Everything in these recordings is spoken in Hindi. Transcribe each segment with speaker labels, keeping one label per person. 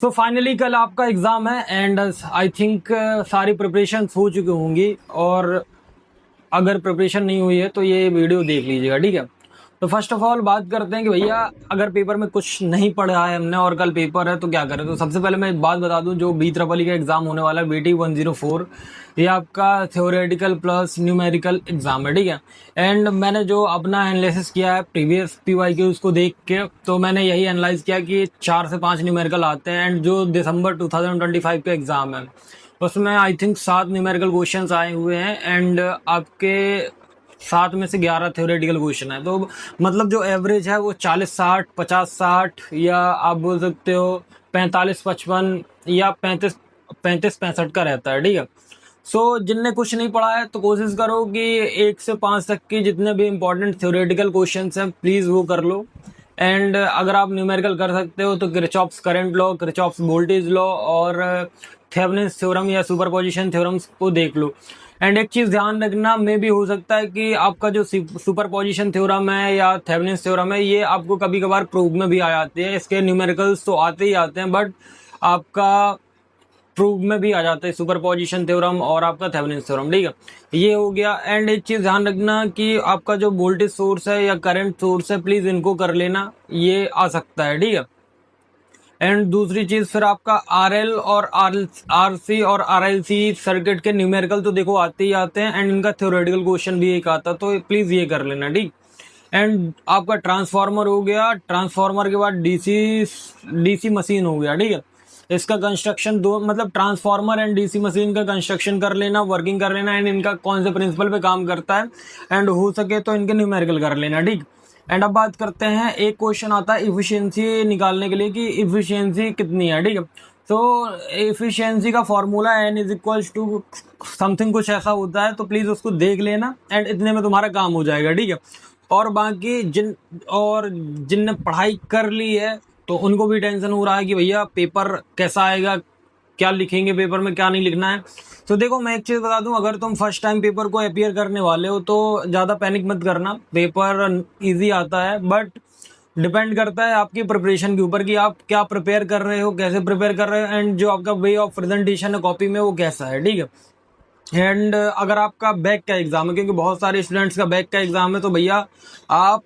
Speaker 1: तो फाइनली कल आपका एग्ज़ाम है एंड आई थिंक सारी प्रिपरेशन हो चुकी होंगी। और अगर प्रिपरेशन नहीं हुई है तो ये वीडियो देख लीजिएगा, ठीक है। तो फर्स्ट ऑफ ऑल बात करते हैं कि भैया अगर पेपर में कुछ नहीं पढ़ा है हमने और कल पेपर है तो क्या करें। तो सबसे पहले मैं एक बात बता दूं, जो बी ट्रिपल ई का एग्जाम होने वाला है BT 104, ये आपका थ्योरेटिकल प्लस न्यूमेरिकल एग्जाम है, ठीक है। एंड मैंने जो अपना एनालिसिस किया है प्रीवियस PYQ उसको देख के, तो मैंने यही एनालाइज किया कि 4 से 5 न्यूमेरिकल आते हैं। एंड जो दिसंबर 2025 का एग्जाम है उसमें आई थिंक 7 न्यूमेरिकल क्वेश्चंस आए हुए हैं एंड आपके 7 में से 11 थ्योरेटिकल क्वेश्चन है। तो मतलब जो एवरेज है वो 40-60, 50-60, या आप बोल सकते हो 45-55 या 35-65 का रहता है, ठीक है। सो जिनने कुछ नहीं पढ़ा है तो कोशिश करो कि 1 से 5 तक की जितने भी इंपॉर्टेंट थ्योरेटिकल क्वेश्चंस हैं प्लीज वो कर लो। एंड अगर आप न्यूमेरिकल कर सकते हो तो Kirchhoff's current law, Kirchhoff's voltage law और थेवेनिन्स थ्योरम या सुपरपोजिशन थ्योरम्स को देख लो। एंड एक चीज ध्यान रखना, में भी हो सकता है कि आपका जो सुपरपोजिशन थ्योरम है या थेवेनिन्स थ्योरम है ये आपको कभी कभार प्रूफ में भी आ जाती है। इसके न्यूमेरिकल्स तो आते ही आते हैं बट आपका प्रूफ में भी आ जाता है सुपरपोजिशन थ्योरम और आपका थेवेनिन्स थ्योरम, ठीक है। ये हो गया। एंड एक चीज ध्यान रखना कि आपका जो वोल्टेज सोर्स है या करंट सोर्स है प्लीज इनको कर लेना, ये आ सकता है, ठीक है। एंड दूसरी चीज फिर आपका RL और RC और RLC सर्किट के न्यूमेरिकल तो देखो आते ही आते हैं एंड इनका थ्योरेटिकल क्वेश्चन भी एक आता, तो प्लीज ये कर लेना, ठीक। एंड आपका ट्रांसफार्मर हो गया, ट्रांसफार्मर के बाद डीसी मशीन हो गया, ठीक है। इसका कंस्ट्रक्शन दो, मतलब ट्रांसफार्मर एंड डीसी मशीन का कंस्ट्रक्शन कर लेना, वर्किंग कर लेना एंड इनका कौन से प्रिंसिपल पे काम करता है एंड हो सके तो इनके न्यूमेरिकल कर लेना, ठीक। एंड अब बात करते हैं, एक क्वेश्चन आता है इफिशियंसी निकालने के लिए कि इफिशियंसी कितनी है, ठीक है। तो इफिशियंसी का फॉर्मूला N=टू समथिंग कुछ ऐसा होता है, तो प्लीज उसको देख लेना एंड इतने में तुम्हारा काम हो जाएगा, ठीक है। और बाकी जिनने पढ़ाई कर ली है तो उनको भी टेंशन हो रहा है कि भैया पेपर कैसा आएगा, क्या लिखेंगे पेपर में, क्या नहीं लिखना है। तो देखो मैं एक चीज बता दूं, अगर तुम फर्स्ट टाइम पेपर को अपियर करने वाले हो तो ज्यादा पैनिक मत करना, पेपर इजी आता है बट डिपेंड करता है आपकी प्रिपरेशन के ऊपर कि आप क्या प्रिपेयर कर रहे हो, कैसे प्रिपेयर कर रहे हो एंड जो आपका वे ऑफ प्रेजेंटेशन है कॉपी में वो कैसा है, ठीक है। एंड अगर आपका बैक का एग्जाम है, क्योंकि बहुत सारे स्टूडेंट्स का बैक का एग्जाम है, तो भैया आप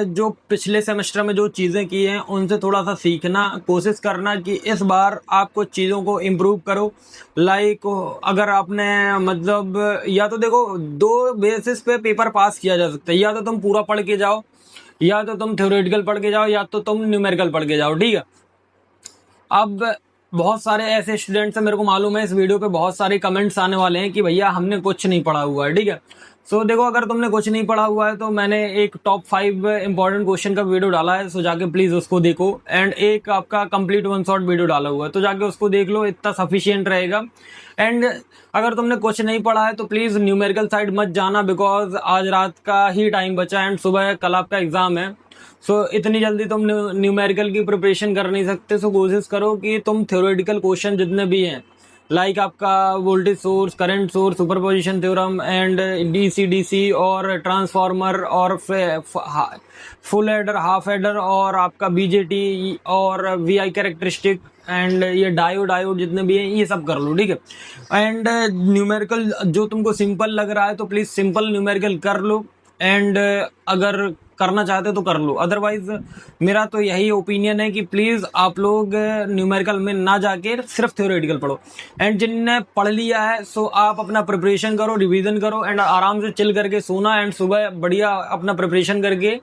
Speaker 1: जो पिछले सेमेस्टर में जो चीज़ें की हैं उनसे थोड़ा सा सीखना, कोशिश करना कि इस बार आप कुछ चीज़ों को इम्प्रूव करो। लाइक अगर आपने मतलब, या तो देखो दो बेसिस पे पेपर पास किया जा सकता है, या तो तुम पूरा पढ़ के जाओ, या तो तुम थ्योरेटिकल पढ़ के जाओ, या तो तुम न्यूमेरिकल पढ़ के जाओ, ठीक है। अब बहुत सारे ऐसे स्टूडेंट्स हैं, मेरे को मालूम है इस वीडियो पे बहुत सारे कमेंट्स आने वाले हैं कि भैया हमने कुछ नहीं पढ़ा हुआ है, ठीक है। सो देखो अगर तुमने कुछ नहीं पढ़ा हुआ है तो मैंने एक टॉप 5 इंपॉर्टेंट क्वेश्चन का वीडियो डाला है, सो जाके प्लीज उसको देखो। एंड एक आपका कंप्लीट वन शॉट वीडियो डाला हुआ है, तो जाके उसको देख लो, इतना सफिशियंट रहेगा। एंड अगर तुमने कुछ नहीं पढ़ा है तो प्लीज न्यूमेरिकल साइड मत जाना, बिकॉज आज रात का ही टाइम बचा है एंड सुबह कल आपका एग्जाम है। सो इतनी जल्दी तुम न्यूमेरिकल की प्रिपरेशन कर नहीं सकते। सो कोशिश करो कि तुम थ्योरेटिकल क्वेश्चन जितने भी हैं, लाइक आपका voltage source, current source, superposition theorem and DC और ट्रांसफार्मर और फुल एडर, हाफ एडर और आपका बीजेटी और VI कैरेक्टरिस्टिक एंड ये डायोड जितने भी हैं ये सब कर लो, ठीक है। एंड न्यूमेरिकल जो तुमको सिंपल लग रहा है तो प्लीज सिंपल न्यूमेरिकल कर लो। एंड अगर करना चाहते तो कर लो, अदरवाइज मेरा तो यही ओपिनियन है कि प्लीज आप लोग न्यूमेरिकल में ना जाके सिर्फ थ्योरेटिकल पढ़ो। एंड जिनने पढ़ लिया है सो आप अपना प्रिपरेशन करो, रिवीजन करो एंड आराम से चिल करके सोना एंड सुबह बढ़िया अपना प्रिपरेशन करके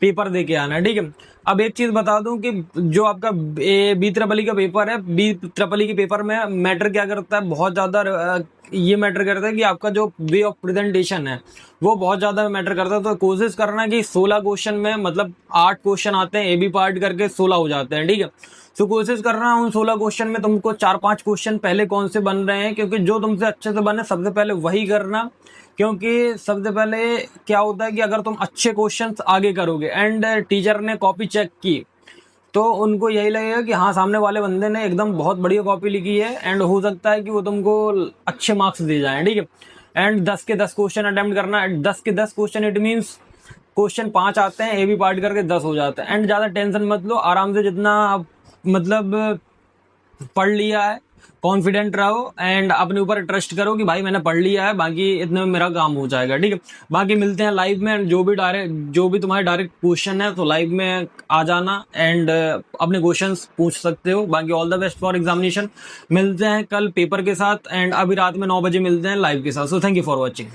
Speaker 1: पेपर दे के आना, ठीक है। अब एक चीज बता दूं कि जो आपका बी ट्रिपल ई का पेपर है, बी ट्रिपल ई के पेपर में मैटर क्या करता है, बहुत ज्यादा ये मैटर करता है कि आपका जो वे ऑफ प्रेजेंटेशन है वो बहुत ज्यादा मैटर करता है। तो कोशिश करना कि 16 क्वेश्चन में, मतलब 8 क्वेश्चन आते हैं, AB पार्ट करके 16 हो जाते हैं, ठीक है। तो कोशिश करना उन 16 क्वेश्चन में तुमको 4-5 क्वेश्चन पहले कौन से बन रहे हैं, क्योंकि जो तुमसे अच्छे से बने सबसे पहले वही करना। क्योंकि सबसे पहले क्या होता है कि अगर तुम अच्छे क्वेश्चंस आगे करोगे एंड टीचर ने कॉपी चेक की तो उनको यही लगेगा कि हाँ सामने वाले बंदे ने एकदम बहुत बढ़िया कॉपी लिखी है एंड हो सकता है कि वो तुमको अच्छे मार्क्स दे जाएं, ठीक है। एंड 10 के 10 क्वेश्चन अटेम्प्ट करना, 10 के 10 क्वेश्चन इट मीन्स क्वेश्चन 5 आते हैं, AB पार्ट करके 10 हो जाते हैं। एंड ज्यादा टेंशन मत लो, आराम से जितना मतलब पढ़ लिया है, कॉन्फिडेंट रहो एंड अपने ऊपर ट्रस्ट करो कि भाई मैंने पढ़ लिया है, बाकी इतने में मेरा काम हो जाएगा, ठीक है। बाकी मिलते हैं लाइव में, जो भी तुम्हारे डायरेक्ट क्वेश्चन है तो लाइव में आ जाना एंड अपने क्वेश्चंस पूछ सकते हो। बाकी all the best for examination. मिलते हैं कल पेपर के साथ एंड अभी रात में 9 बजे मिलते हैं लाइव के साथ। So thank you for watching.